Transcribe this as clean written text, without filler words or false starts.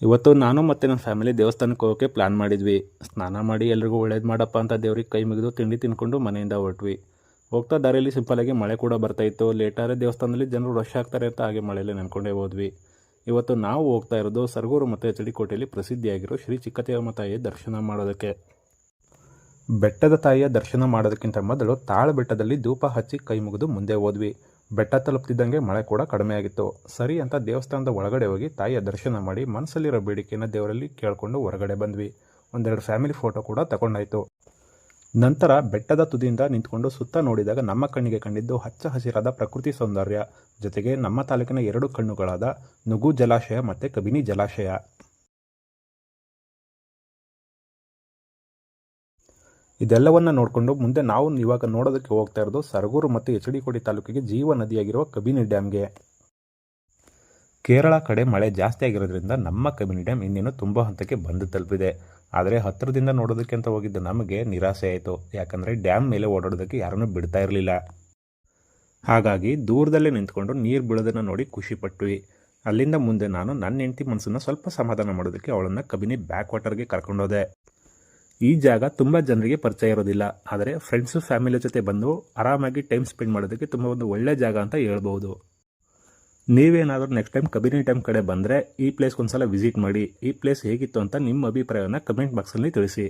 ಇವತ್ತು ನಾನು ಮತ್ತು ನನ್ನ ಫ್ಯಾಮಿಲಿ ದೇವಸ್ಥಾನಕ್ಕೆ ಹೋಗೋಕ್ಕೆ ಪ್ಲ್ಯಾನ್ ಮಾಡಿದ್ವಿ. ಸ್ನಾನ ಮಾಡಿ ಎಲ್ರಿಗೂ ಒಳ್ಳೇದು ಮಾಡಪ್ಪ ಅಂತ ದೇವ್ರಿಗೆ ಕೈ ಮುಗಿದು ತಿಂಡಿ ತಿನ್ಕೊಂಡು ಮನೆಯಿಂದ ಹೊರಟ್ವಿ. ಹೋಗ್ತಾ ದಾರಿಯಲ್ಲಿ ಸಿಂಪಲಾಗಿ ಮಳೆ ಕೂಡ ಬರ್ತಾಯಿತ್ತು. ಲೇಟಾದರೆ ದೇವಸ್ಥಾನದಲ್ಲಿ ಜನರು ರಶ್ ಆಗ್ತಾರೆ ಅಂತ ಹಾಗೆ ಮಳೆಯಲ್ಲೇ ನೆನ್ಕೊಂಡೇ ಹೋದ್ವಿ. ಇವತ್ತು ನಾವು ಹೋಗ್ತಾ ಇರೋದು ಸರಗೂರು ಮತ್ತು ಎಚ್ ಡಿ ಕೋಟೆಯಲ್ಲಿ ಪ್ರಸಿದ್ಧಿಯಾಗಿರೋ ಶ್ರೀ ಚಿಕ್ಕತಿಯಮ್ಮ ತಾಯಿಯ ದರ್ಶನ ಮಾಡೋದಕ್ಕೆ. ಬೆಟ್ಟದ ತಾಯಿಯ ದರ್ಶನ ಮಾಡೋದಕ್ಕಿಂತ ಮೊದಲು ತಾಳ ಬೆಟ್ಟದಲ್ಲಿ ಧೂಪ ಹಚ್ಚಿ ಕೈ ಮುಗಿದು ಮುಂದೆ ಹೋದ್ವಿ. ಬೆಟ್ಟ ತಲುಪ್ತಿದ್ದಂಗೆ ಮಳೆ ಕೂಡ ಕಡಿಮೆ ಆಗಿತ್ತು. ಸರಿ ಅಂತ ದೇವಸ್ಥಾನದ ಒಳಗಡೆ ಹೋಗಿ ತಾಯಿಯ ದರ್ಶನ ಮಾಡಿ ಮನಸ್ಸಲ್ಲಿರೋ ಬೇಡಿಕೆಯನ್ನು ದೇವರಲ್ಲಿ ಕೇಳಿಕೊಂಡು ಹೊರಗಡೆ ಬಂದ್ವಿ. ಒಂದೆರಡು ಫ್ಯಾಮಿಲಿ ಫೋಟೋ ಕೂಡ ತಗೊಂಡಾಯಿತು. ನಂತರ ಬೆಟ್ಟದ ತುದಿಯಿಂದ ನಿಂತ್ಕೊಂಡು ಸುತ್ತ ನೋಡಿದಾಗ ನಮ್ಮ ಕಣ್ಣಿಗೆ ಕಂಡಿದ್ದು ಹಚ್ಚ ಹಸಿರಾದ ಪ್ರಕೃತಿ ಸೌಂದರ್ಯ, ಜೊತೆಗೆ ನಮ್ಮ ತಾಲೂಕಿನ 2 ಕಣ್ಣುಗಳಾದ ನುಗು ಜಲಾಶಯ ಮತ್ತು ಕಬಿನಿ ಜಲಾಶಯ. ಇದೆಲ್ಲವನ್ನು ನೋಡಿಕೊಂಡು ಮುಂದೆ ನಾವು ಇವಾಗ ನೋಡೋದಕ್ಕೆ ಹೋಗ್ತಾ ಇರೋದು ಸರಗೂರು ಮತ್ತು ಎಚ್ ಡಿ ಕೋಟೆ ತಾಲೂಕಿಗೆ ಜೀವ ನದಿಯಾಗಿರುವ ಕಬಿನಿ ಡ್ಯಾಮ್ಗೆ. ಕೇರಳ ಕಡೆ ಮಳೆ ಜಾಸ್ತಿ ಆಗಿರೋದ್ರಿಂದ ನಮ್ಮ ಕಬಿನಿ ಡ್ಯಾಮ್ ಇನ್ನೇನು ತುಂಬ ಹಂತಕ್ಕೆ ಬಂದು ತಲುಪಿದೆ. ಆದರೆ ಹತ್ತಿರದಿಂದ ನೋಡೋದಕ್ಕೆ ಅಂತ ಹೋಗಿದ್ದು ನಮಗೆ ನಿರಾಸೆ ಆಯಿತು. ಯಾಕಂದರೆ ಡ್ಯಾಮ್ ಮೇಲೆ ಓಡಾಡೋದಕ್ಕೆ ಯಾರನ್ನೂ ಬಿಡ್ತಾ ಇರಲಿಲ್ಲ. ಹಾಗಾಗಿ ದೂರದಲ್ಲೇ ನಿಂತ್ಕೊಂಡು ನೀರು ಬೀಳೋದನ್ನು ನೋಡಿ ಖುಷಿಪಟ್ವಿ. ಅಲ್ಲಿಂದ ಮುಂದೆ ನಾನು ನನ್ನ ಹೆಂಡತಿ ಮನಸ್ಸನ್ನು ಸ್ವಲ್ಪ ಸಮಾಧಾನ ಮಾಡೋದಕ್ಕೆ ಅವಳನ್ನು ಕಬಿನಿ ಬ್ಯಾಕ್ ವಾಟರ್ಗೆ ಕರ್ಕೊಂಡೋದೆ. ಈ ಜಾಗ ತುಂಬ ಜನರಿಗೆ ಪರಿಚಯ ಇರೋದಿಲ್ಲ. ಆದರೆ ಫ್ರೆಂಡ್ಸು ಫ್ಯಾಮಿಲಿ ಜೊತೆ ಬಂದು ಆರಾಮಾಗಿ ಟೈಮ್ ಸ್ಪೆಂಡ್ ಮಾಡೋದಕ್ಕೆ ತುಂಬ ಒಂದು ಒಳ್ಳೆ ಜಾಗ ಅಂತ ಹೇಳ್ಬೋದು. ನೀವೇನಾದರೂ ನೆಕ್ಸ್ಟ್ ಟೈಮ್ ಕಬಿನಿ ಡ್ಯಾಮ್ ಕಡೆ ಬಂದರೆ ಈ ಪ್ಲೇಸ್ಗೆ ಒಂದ್ಸಲ ವಿಸಿಟ್ ಮಾಡಿ. ಈ ಪ್ಲೇಸ್ ಹೇಗಿತ್ತು ಅಂತ ನಿಮ್ಮ ಅಭಿಪ್ರಾಯವನ್ನು ಕಮೆಂಟ್ ಬಾಕ್ಸಲ್ಲಿ ತಿಳಿಸಿ.